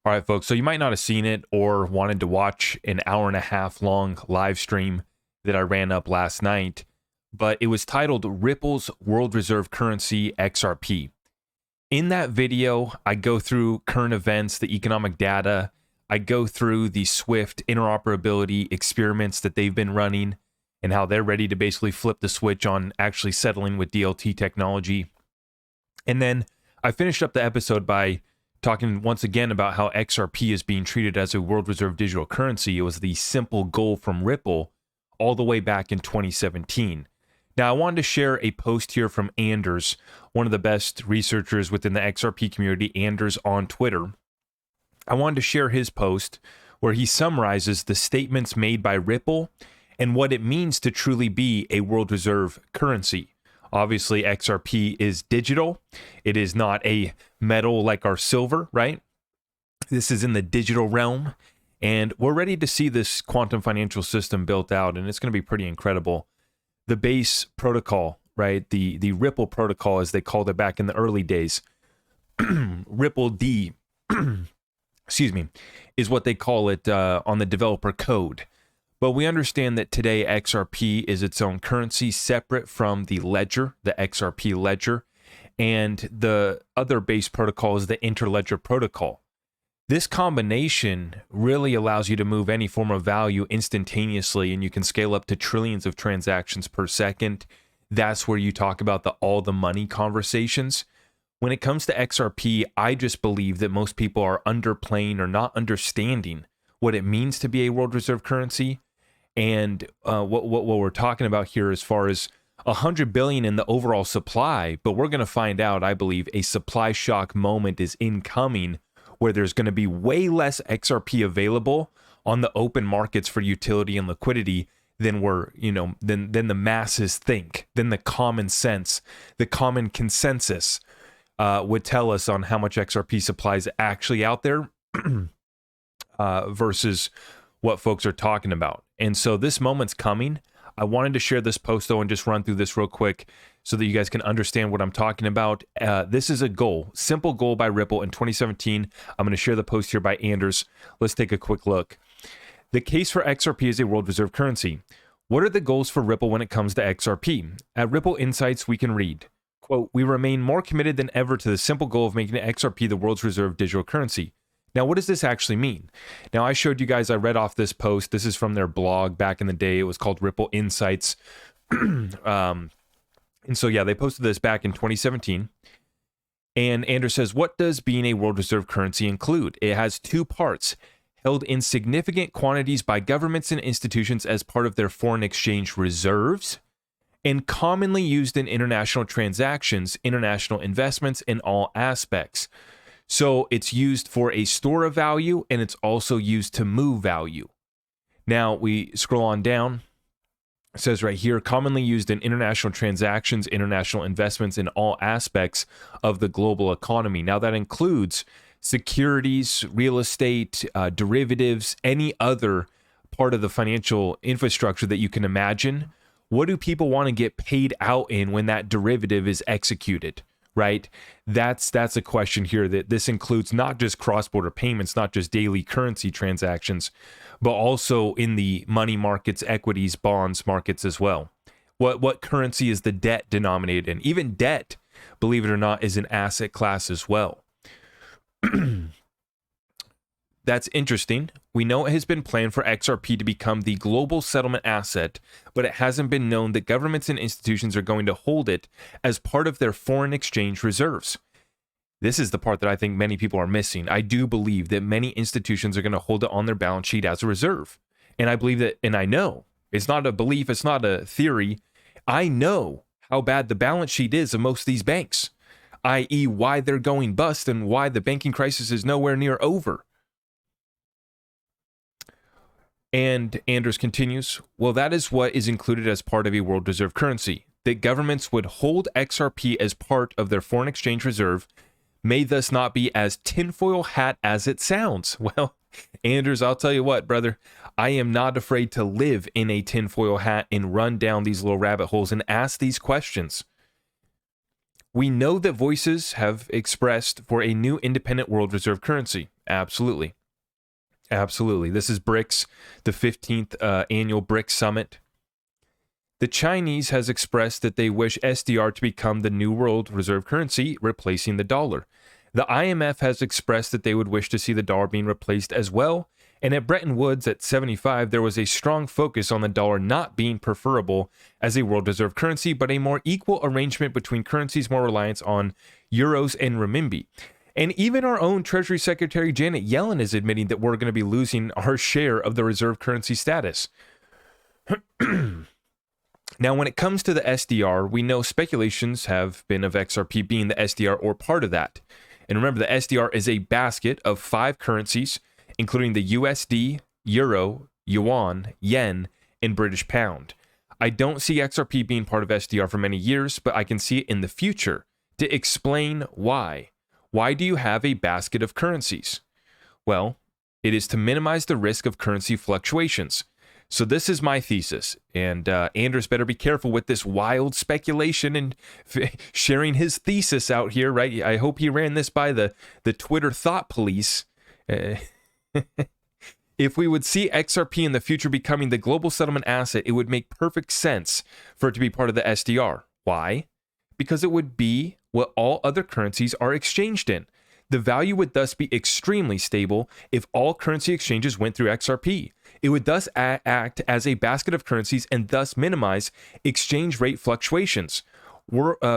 All right, folks. So you might not have seen it or wanted to watch an hour and a half long live stream that I ran up last night, but it was titled Ripple's World Reserve Currency XRP. In that video, I go through current events, the economic data. I go through the Swift interoperability experiments that they've been running and how they're ready to basically flip the switch on actually settling with DLT technology. And then I finished up the episode by talking once again about how XRP is being treated as a world reserve digital currency. It was the simple goal from Ripple all the way back in 2017. Now, I wanted to share a post here from Anders, one of the best researchers within the XRP community, Anders on Twitter. I wanted to share his post where he summarizes the statements made by Ripple and what it means to truly be a world reserve currency. Obviously, XRP is digital. It is not a metal like our silver, right? This is in the digital realm, and we're ready to see this quantum financial system built out, and it's going to be pretty incredible. The base protocol, right? The Ripple protocol, as they called it back in the early days, Ripple D, excuse me, is what they call it on the developer code. But we understand that today XRP is its own currency separate from the ledger, the XRP ledger, and the other base protocol is the interledger protocol. This combination really allows you to move any form of value instantaneously, and you can scale up to trillions of transactions per second. That's where you talk about all the money conversations. When it comes to XRP, I just believe that most people are underplaying or not understanding what it means to be a world reserve currency. And what we're talking about here as far as 100 billion in the overall supply, but we're going to find out, I believe, a supply shock moment is incoming where there's going to be way less XRP available on the open markets for utility and liquidity than than the masses think, than the common sense, the common consensus would tell us on how much XRP supply is actually out there versus what folks are talking about. And so this moment's coming. I wanted to share this post though and just run through this real quick so that you guys can understand what I'm talking about. This is a goal, simple goal by Ripple in 2017. I'm going to share the post here by Anders. Let's take a quick look. The case for XRP as a world reserve currency. What are the goals for Ripple when it comes to XRP? At Ripple Insights, we can read, quote, "We remain more committed than ever to the simple goal of making XRP the world's reserve digital currency." Now, what does this actually mean? Now, I showed you guys, I read off this post. This is from their blog back in the day. It was called Ripple Insights. And so, yeah, they posted this back in 2017. And Anders says, what does being a world reserve currency include? It has two parts: held in significant quantities by governments and institutions as part of their foreign exchange reserves, and commonly used in international transactions, international investments in all aspects. So it's used for a store of value, and it's also used to move value. Now we scroll on down. It says right here, commonly used in international transactions, international investments in all aspects of the global economy. Now that includes securities, real estate, derivatives, any other part of the financial infrastructure that you can imagine. What do people want to get paid out in when that derivative is executed? Right? That's a question here, that this includes not just cross-border payments, not just daily currency transactions, but also in the money markets, equities, bonds markets as well. What currency is the debt denominated in? Even debt, believe it or not, is an asset class as well. That's interesting. We know it has been planned for XRP to become the global settlement asset, but it hasn't been known that governments and institutions are going to hold it as part of their foreign exchange reserves. This is the part that I think many people are missing. I do believe that many institutions are going to hold it on their balance sheet as a reserve. And I believe that, and I know, it's not a belief, it's not a theory. I know how bad the balance sheet is of most of these banks, i.e. why they're going bust and why the banking crisis is nowhere near over. And Anders continues, well, that is what is included as part of a world reserve currency, that governments would hold XRP as part of their foreign exchange reserve, may thus not be as tinfoil hat as it sounds. Well, Anders, I'll tell you what, brother, I am not afraid to live in a tinfoil hat and run down these little rabbit holes and ask these questions. We know that voices have expressed for a new independent world reserve currency. Absolutely. Absolutely. This is BRICS, the 15th annual BRICS summit. The Chinese has expressed that they wish SDR to become the new world reserve currency, replacing the dollar. The IMF has expressed that they would wish to see the dollar being replaced as well. And at Bretton Woods at 75, there was a strong focus on the dollar not being preferable as a world reserve currency, but a more equal arrangement between currencies more reliance on euros and renminbi. And even our own Treasury Secretary Janet Yellen is admitting that we're going to be losing our share of the reserve currency status. Now, when it comes to the SDR, we know speculations have been of XRP being the SDR or part of that. And remember, the SDR is a basket of 5 currencies, including the USD, Euro, Yuan, Yen, and British Pound. I don't see XRP being part of SDR for many years, but I can see it in the future. To explain why. Why do you have a basket of currencies? Well, it is to minimize the risk of currency fluctuations. So this is my thesis, and Anders better be careful with this wild speculation and sharing his thesis out here, right? I hope he ran this by the Twitter thought police. If we would see XRP in the future becoming the global settlement asset, it would make perfect sense for it to be part of the SDR. Why? Because it would be what all other currencies are exchanged in. The value would thus be extremely stable if all currency exchanges went through XRP. It would thus act as a basket of currencies and thus minimize exchange rate fluctuations.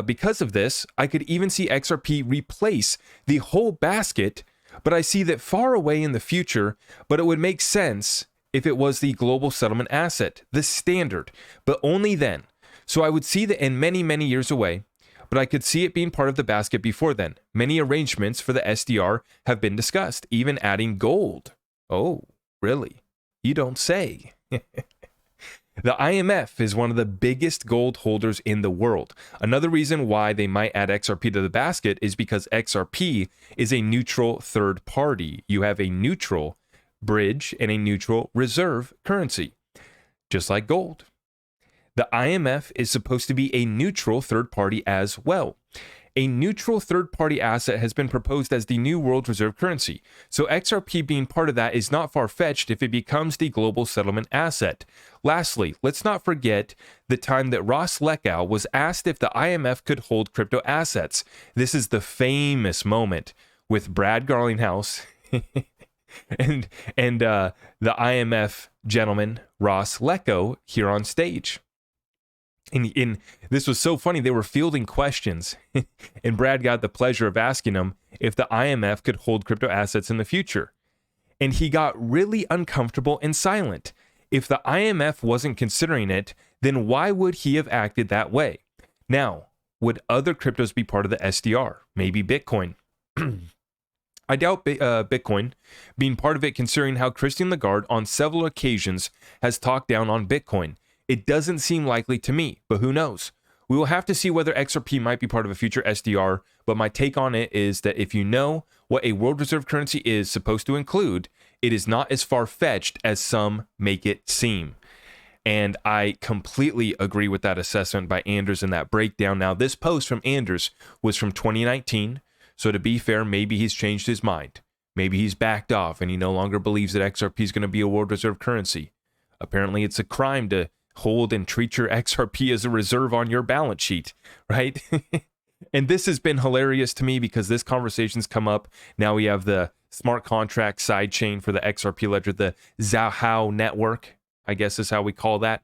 Because of this, I could even see XRP replace the whole basket, but I see that far away in the future, but it would make sense if it was the global settlement asset, the standard, but only then. So I would see that in many, many years away, but I could see it being part of the basket before then. Many arrangements for the SDR have been discussed, even adding gold. Oh, really? You don't say. The IMF is one of the biggest gold holders in the world. Another reason why they might add XRP to the basket is because XRP is a neutral third party. You have a neutral bridge and a neutral reserve currency, just like gold. The IMF is supposed to be a neutral third party as well. A neutral third-party asset has been proposed as the new world reserve currency, so XRP being part of that is not far-fetched if it becomes the global settlement asset. Lastly, let's not forget the time that Ross Leckow was asked if the IMF could hold crypto assets. This is the famous moment with Brad Garlinghouse and the IMF gentleman, Ross Leckow, here on stage. And this was so funny, they were fielding questions, and Brad got the pleasure of asking him if the IMF could hold crypto assets in the future. And he got really uncomfortable and silent. If the IMF wasn't considering it, then why would he have acted that way? Now, would other cryptos be part of the SDR? Maybe Bitcoin. I doubt Bitcoin being part of it, considering how Christine Lagarde on several occasions has talked down on Bitcoin. It doesn't seem likely to me, but who knows? We will have to see whether XRP might be part of a future SDR, but my take on it is that if you know what a world reserve currency is supposed to include, it is not as far-fetched as some make it seem. And I completely agree with that assessment by Anders in that breakdown. Now, this post from Anders was from 2019, so to be fair, maybe he's changed his mind. Maybe he's backed off and he no longer believes that XRP is going to be a world reserve currency. Apparently, it's a crime to hold and treat your XRP as a reserve on your balance sheet, right? And this has been hilarious to me because this conversation's come up. Now we have the smart contract sidechain for the XRP ledger, the Zhao network, I guess is how we call that.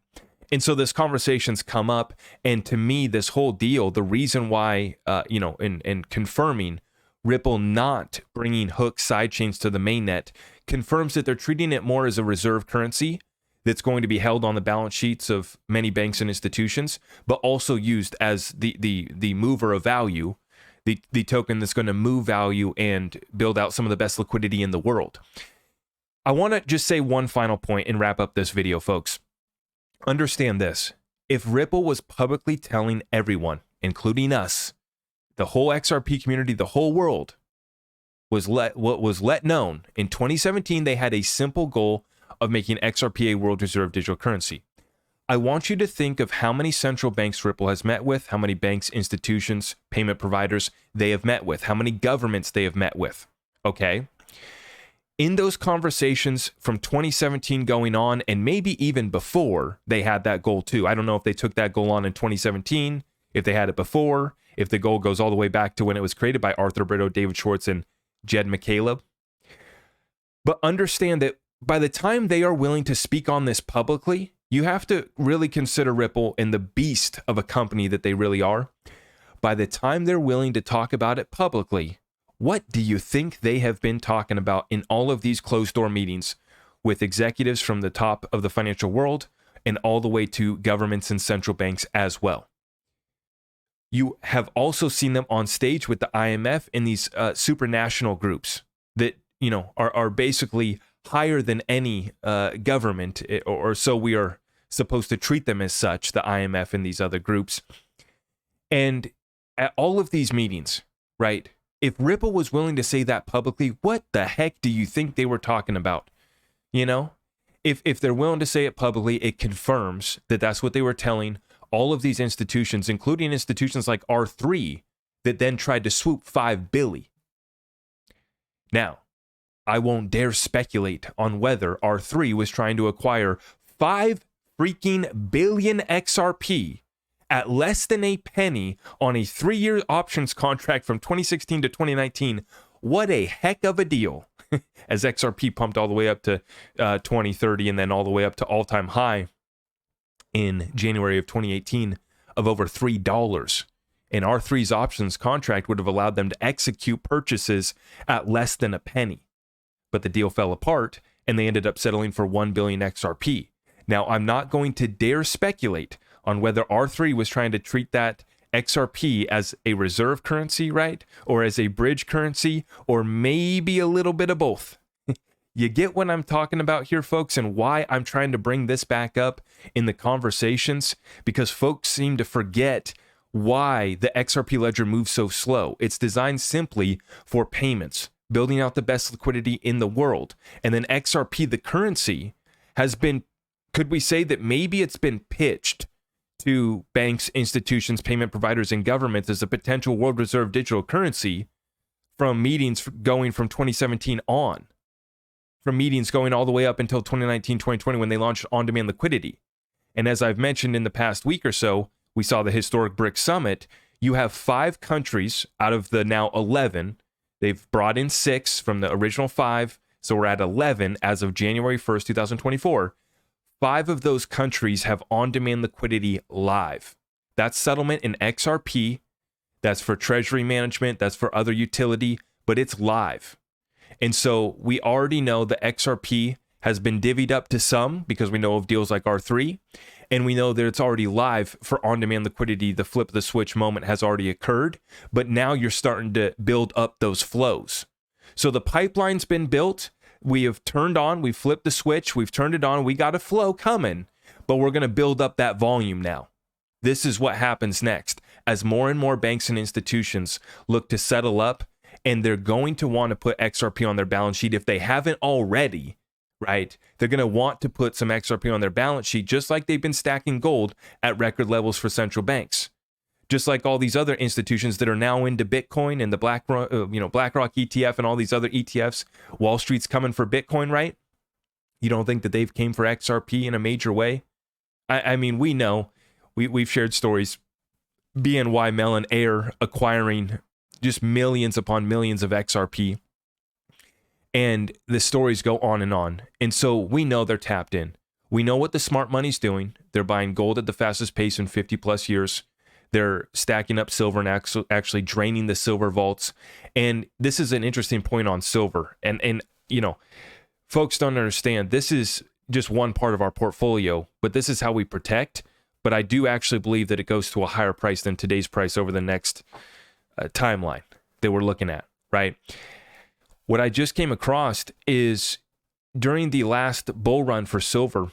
And so this conversation's come up, and to me, this whole deal, the reason why, in confirming Ripple not bringing hook sidechains to the mainnet confirms that they're treating it more as a reserve currency that's going to be held on the balance sheets of many banks and institutions, but also used as the mover of value, the token that's going to move value and build out some of the best liquidity in the world. I want to just say one final point and wrap up this video, folks. Understand this. If Ripple was publicly telling everyone, including us, the whole XRP community, the whole world, was let known in 2017, they had a simple goal of making XRP a world reserve digital currency. I want you to think of how many central banks Ripple has met with, how many banks, institutions, payment providers they have met with, how many governments they have met with, okay? In those conversations from 2017 going on, and maybe even before they had that goal too. I don't know if they took that goal on in 2017, if they had it before, if the goal goes all the way back to when it was created by Arthur Brito, David Schwartz, and Jed McCaleb. But understand that by the time they are willing to speak on this publicly, you have to really consider Ripple and the beast of a company that they really are. By the time they're willing to talk about it publicly, what do you think they have been talking about in all of these closed-door meetings with executives from the top of the financial world and all the way to governments and central banks as well? You have also seen them on stage with the IMF in these supranational groups that, you know, are basically higher than any government, or so we are supposed to treat them as such, the IMF and these other groups. And at all of these meetings, right, if Ripple was willing to say that publicly, what the heck do you think they were talking about? You know, if they're willing to say it publicly, it confirms that that's what they were telling all of these institutions, including institutions like R3, that then tried to swoop $5 billion. Now, I won't dare speculate on whether R3 was trying to acquire 5 freaking billion XRP at less than a penny on a 3-year options contract from 2016 to 2019. What a heck of a deal. As XRP pumped all the way up to 2030 and then all the way up to all-time high in January of 2018 of over $3. And R3's options contract would have allowed them to execute purchases at less than a penny. But the deal fell apart and they ended up settling for 1 billion XRP. Now, I'm not going to dare speculate on whether R3 was trying to treat that XRP as a reserve currency, right? Or as a bridge currency, or maybe a little bit of both. You get what I'm talking about here, folks, and why I'm trying to bring this back up in the conversations? Because folks seem to forget why the XRP ledger moves so slow. It's designed simply for payments, building out the best liquidity in the world. And then XRP, the currency, has been, could we say that maybe it's been pitched to banks, institutions, payment providers, and governments as a potential world reserve digital currency from meetings going from 2017 on, from meetings going all the way up until 2019, 2020 when they launched on-demand liquidity. And as I've mentioned in the past week or so, we saw the historic BRICS summit. You have 5 countries out of the now 11. They've brought in 6 from the original 5. So we're at 11 as of January 1st, 2024. 5 of those countries have on-demand liquidity live. That's settlement in XRP. That's for treasury management. That's for other utility, but it's live. And so we already know the XRP has been divvied up to some because we know of deals like R3. And we know that it's already live for on-demand liquidity. The flip of the switch moment has already occurred. But now you're starting to build up those flows. So the pipeline's been built. We have turned on, we flipped the switch, we've turned it on, we got a flow coming, but we're going to build up that volume now. This is what happens next. As more and more banks and institutions look to settle up, and they're going to want to put XRP on their balance sheet if they haven't already, right? They're going to want to put some XRP on their balance sheet, just like they've been stacking gold at record levels for central banks. Just like all these other institutions that are now into Bitcoin and the BlackRock ETF and all these other ETFs, Wall Street's coming for Bitcoin, right? You don't think that they've came for XRP in a major way? I mean, we know, we've shared stories, BNY Mellon Air acquiring just millions upon millions of XRP. And the stories go on. And so we know they're tapped in. We know what the smart money's doing. They're buying gold at the fastest pace in 50 plus years. They're stacking up silver and actually draining the silver vaults. And this is an interesting point on silver. And you know, folks don't understand, this is just one part of our portfolio, but this is how we protect. But I do actually believe that it goes to a higher price than today's price over the next timeline that we're looking at, right? What I just came across is during the last bull run for silver,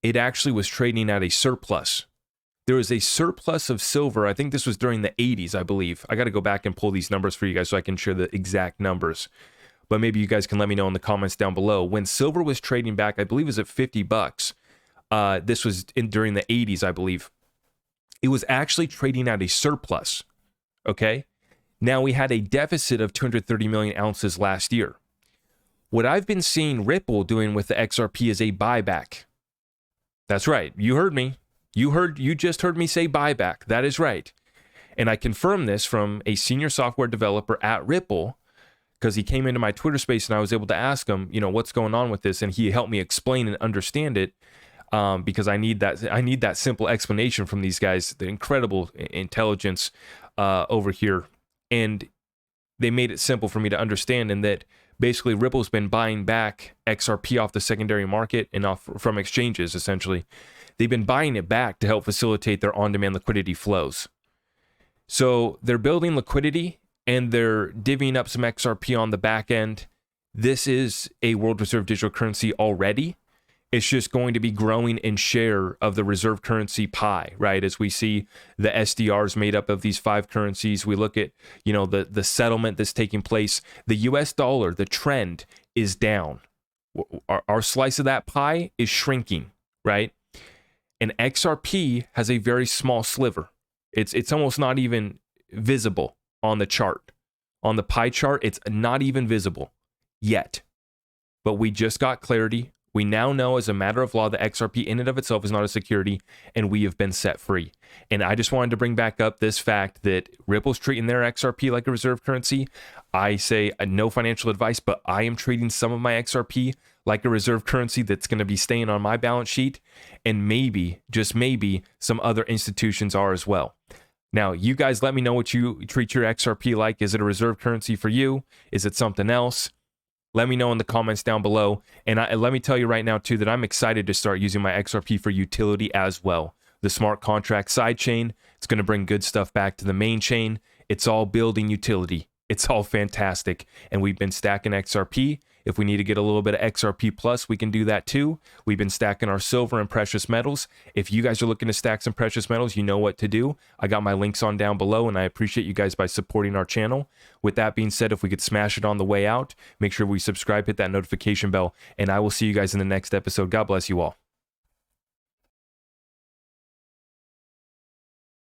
it actually was trading at a surplus. There was a surplus of silver. I think this was during the 80s, I believe. I got to go back and pull these numbers for you guys so I can share the exact numbers. But maybe you guys can let me know in the comments down below. When silver was trading back, I believe it was at $50. This was during the 80s, I believe. It was actually trading at a surplus. Okay. Now we had a deficit of 230 million ounces last year. What I've been seeing Ripple doing with the XRP is a buyback. That's right. You heard me. You just heard me say buyback. That is right. And I confirmed this from a senior software developer at Ripple, because he came into my Twitter space and I was able to ask him, what's going on with this, and he helped me explain and understand it, because I need that simple explanation from these guys, the incredible intelligence over here, and they made it simple for me to understand. And that basically Ripple's been buying back XRP off the secondary market and from exchanges. Essentially, they've been buying it back to help facilitate their on-demand liquidity flows. So they're building liquidity and they're divvying up some XRP on the back end. This is a world reserve digital currency already. It's just going to be growing in share of the reserve currency pie, right? As we see the SDRs made up of these 5 currencies, we look at, the settlement that's taking place. The US dollar, the trend is down. Our slice of that pie is shrinking, right? And XRP has a very small sliver. It's almost not even visible on the chart. On the pie chart, it's not even visible yet. But we just got clarity. We now know as a matter of law that XRP in and of itself is not a security, and we have been set free. And I just wanted to bring back up this fact that Ripple's treating their XRP like a reserve currency. I say no financial advice, but I am treating some of my XRP like a reserve currency that's going to be staying on my balance sheet, and maybe, just maybe, some other institutions are as well. Now, you guys let me know what you treat your XRP like. Is it a reserve currency for you? Is it something else? Let me know in the comments down below. And let me tell you right now, too, that I'm excited to start using my XRP for utility as well. The smart contract sidechain, it's going to bring good stuff back to the main chain. It's all building utility. It's all fantastic. And we've been stacking XRP. If we need to get a little bit of XRP plus, we can do that too. We've been stacking our silver and precious metals. If you guys are looking to stack some precious metals, you know what to do. I got my links on down below, and I appreciate you guys by supporting our channel. With that being said, if we could smash it on the way out, make sure we subscribe, hit that notification bell, and I will see you guys in the next episode. God bless you all.